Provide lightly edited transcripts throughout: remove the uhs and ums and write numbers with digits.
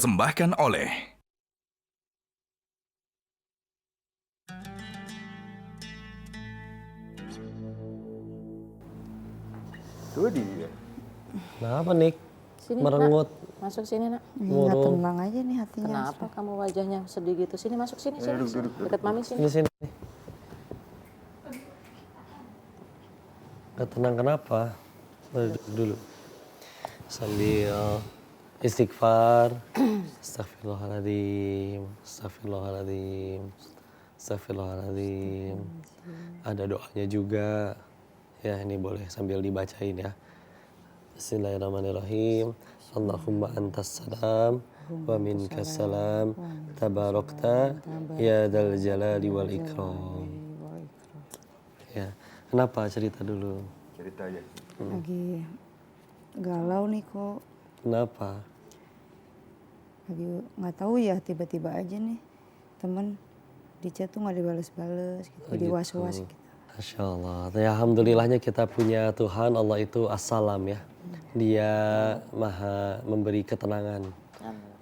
dipersembahkan oleh Itu dia. Kenapa Nik? Sini, Merengut. Nak. Masuk sini, Nak. Nggak tenang aja nih hatinya. Kenapa kamu wajahnya sedih gitu? Sini, masuk sini, sini. Dekat Mami sini. Sini. Gak tenang kenapa? Duduk dulu. Sambil istighfar. Astagfirullahaladzim. Astagfirullahaladzim. Astagfirullahaladzim. Ada doanya juga. Ya ini boleh sambil dibacain ya. Bismillahirrahmanirrahim. Allahumma antas salam wa minkas salam. Tabarakta ya dzal jalali wal ikram. Ya. Kenapa cerita dulu? Cerita aja. Lagi galau nih kok. Kenapa? Lagi nggak tahu ya, tiba-tiba aja nih temen di chat tuh nggak dibales-bales gitu, jadi was-was gitu. Masya Allah. Ya, alhamdulillahnya kita punya Tuhan, Allah itu as-salam ya. Dia maha memberi ketenangan,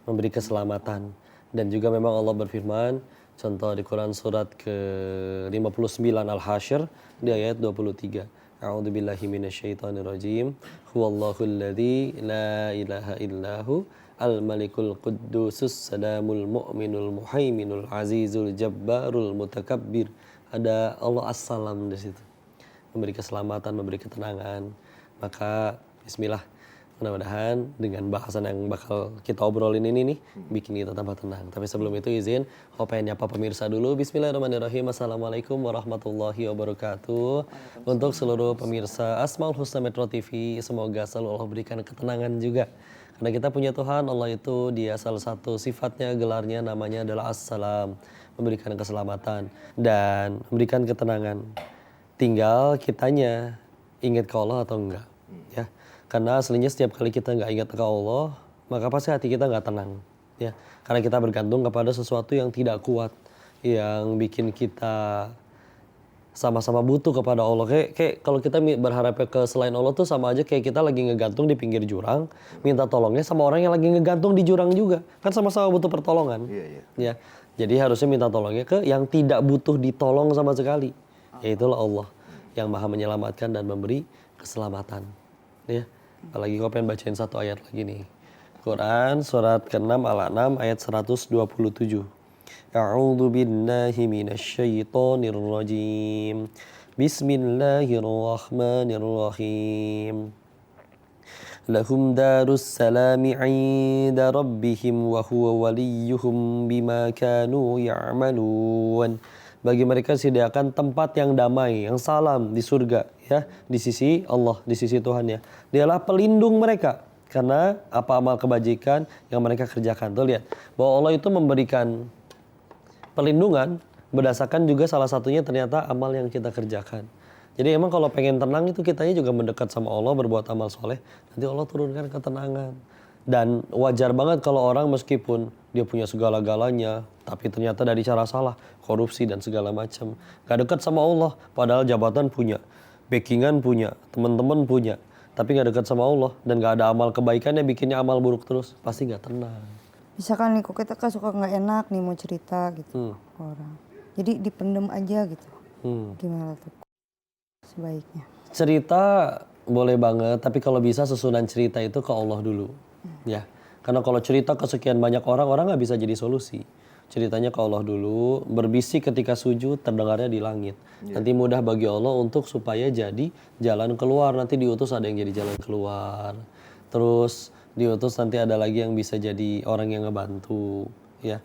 memberi keselamatan. Dan juga memang Allah berfirman, contoh di Quran surat ke-59 Al-Hasyr di ayat 23. A'udzubillahi minasyaitonirrajim. Huwallahul ladzi la ilaha illahu al-malikul quddusus salamul mu'minul muhaiminul azizul jabbarul mutakabbir. Ada Allah as-salam di situ. Memberi keselamatan, memberi ketenangan. Maka bismillah. Mudah-mudahan dengan bahasan yang bakal kita obrolin ini nih bikin kita tambah tenang. Tapi sebelum itu izin, aku pengen nyapa pemirsa dulu. Bismillahirrahmanirrahim. Assalamualaikum warahmatullahi wabarakatuh. Untuk seluruh pemirsa Asmaul Husna Metro TV, semoga selalu Allah berikan ketenangan juga. Karena kita punya Tuhan, Allah itu dia salah satu sifatnya, gelarnya namanya adalah As-Salam. Memberikan keselamatan dan memberikan ketenangan. Tinggal kitanya ingat ke Allah atau enggak. Ya. Karena aslinya setiap kali kita nggak ingat ke Allah, maka pasti hati kita nggak tenang, ya. Karena kita bergantung kepada sesuatu yang tidak kuat, yang bikin kita sama-sama butuh kepada Allah. Kayak kalau kita berharap ke selain Allah tuh sama aja kayak kita lagi ngegantung di pinggir jurang, minta tolongnya sama orang yang lagi ngegantung di jurang juga, kan sama-sama butuh pertolongan. Iya. Ya. Jadi harusnya minta tolongnya ke yang tidak butuh ditolong sama sekali, yaitulah Allah yang maha menyelamatkan dan memberi keselamatan. Ya. Apalagi kau pengen bacain satu ayat lagi nih. Quran surat ke-6 Al-An'am ayat 127. A'udzu billahi minasyaitonir rajim. Bismillahirrahmanirrahim. Lahum darus salami 'inda rabbihim wa huwa waliyuhum bima kanu ya'malun. Bagi mereka disediakan tempat yang damai, yang salam di surga, ya, di sisi Allah, di sisi Tuhan ya. Dialah pelindung mereka karena apa amal kebajikan yang mereka kerjakan. Tuh lihat, bahwa Allah itu memberikan perlindungan berdasarkan juga salah satunya ternyata amal yang kita kerjakan. Jadi emang kalau pengen tenang itu kitanya juga mendekat sama Allah, berbuat amal soleh, nanti Allah turunkan ketenangan. Dan wajar banget kalau orang meskipun dia punya segala-galanya, tapi ternyata dari cara salah, korupsi dan segala macam, gak dekat sama Allah, padahal jabatan punya, backingan punya, teman-teman punya, tapi gak dekat sama Allah dan gak ada amal kebaikannya, bikinnya amal buruk terus, pasti gak tenang. Misalkan nih kok kita kan suka nggak enak nih mau cerita gitu ke orang, jadi dipendem aja gitu. Gimana tuh sebaiknya? Cerita boleh banget, tapi kalau bisa susunan cerita itu ke Allah dulu. Ya, karena kalau cerita ke sekian banyak orang nggak bisa jadi solusi. Ceritanya ke Allah dulu, berbisik ketika sujud, terdengarnya di langit. Nanti mudah bagi Allah untuk supaya jadi jalan keluar. Nanti diutus ada yang jadi jalan keluar. Terus diutus nanti ada lagi yang bisa jadi orang yang ngebantu. Ya,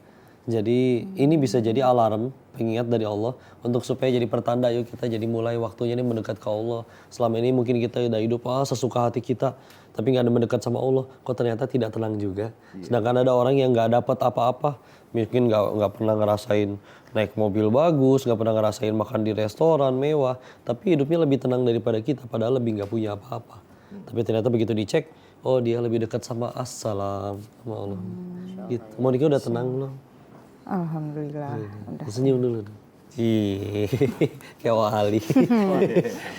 jadi ini bisa jadi alarm, pengingat dari Allah untuk supaya jadi pertanda, yuk kita jadi mulai waktunya ini mendekat ke Allah. Selama ini mungkin kita udah hidup sesuka hati kita, tapi nggak ada mendekat sama Allah, kok ternyata tidak tenang juga. Sedangkan ada orang yang nggak dapat apa-apa, mungkin nggak pernah ngerasain naik mobil bagus, nggak pernah ngerasain makan di restoran mewah, tapi hidupnya lebih tenang daripada kita, padahal lebih nggak punya apa-apa. Tapi ternyata begitu dicek, oh dia lebih dekat sama As-Salam, sama Allah. Gitu. Monika udah tenang belum? Alhamdulillah. Udah. Senyum dulu. Ih, kayak wali.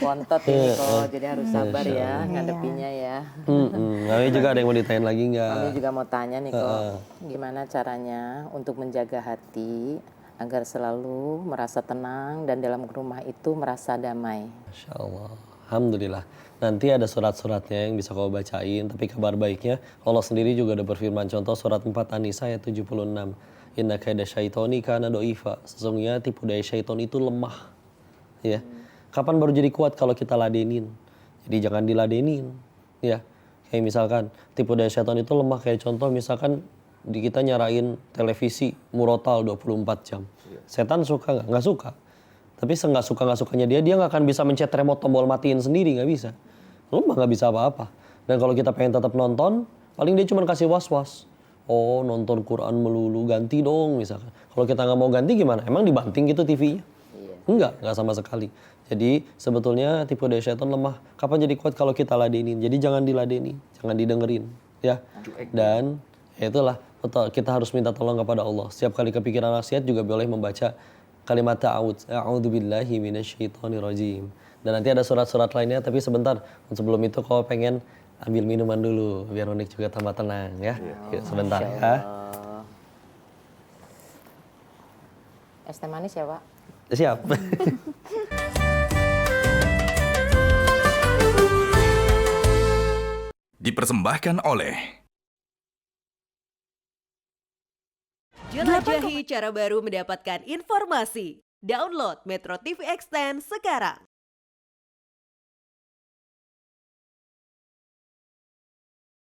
Kontot ini kok, jadi harus sabar ya ngadepinnya ya. Namanya juga ada yang mau ditanyain lagi nggak? Kami juga mau tanya nih kok, gimana caranya untuk menjaga hati agar selalu merasa tenang dan dalam rumah itu merasa damai. Masya Allah. Alhamdulillah. Nanti ada surat-suratnya yang bisa kau bacain. Tapi kabar baiknya Allah sendiri juga udah berfirman. Contoh surat 4 An-Nisa ayat 76. Inna kaida syaitoni kana do'ifa. Sesungguhnya tipu daya syaiton itu lemah. Ya. Kapan baru jadi kuat kalau kita ladenin? Jadi jangan diladenin. Ya. Kayak misalkan tipu daya syaiton itu lemah. Kayak contoh misalkan di kita nyarain televisi murotal 24 jam. Setan suka nggak? Nggak suka. Tapi nggak sukanya dia nggak akan bisa mencet remote tombol matiin sendiri, nggak bisa. Lu mah nggak bisa apa-apa. Dan kalau kita pengen tetap nonton, paling dia cuma kasih was-was. Oh, nonton Quran melulu, ganti dong misalkan. Kalau kita nggak mau ganti gimana? Emang dibanting gitu TV-nya? Enggak sama sekali. Jadi sebetulnya tipu daya syaitan lemah. Kapan jadi kuat kalau kita ladenin? Jadi jangan diladeni, jangan didengerin, ya. Dan ya itulah, betul, kita harus minta tolong kepada Allah. Setiap kali kepikiran maksiat juga boleh membaca kalimat a'udzubillahi minasyaitonirrajim. Dan nanti ada surat-surat lainnya, tapi sebentar. Sebelum itu kau pengen ambil minuman dulu biar Unik juga tambah tenang ya. Yuk, sebentar ya. Es teh manis ya Pak? Siap. Dipersembahkan oleh Jelajahi cara baru mendapatkan informasi. Download Metro TV Extend sekarang.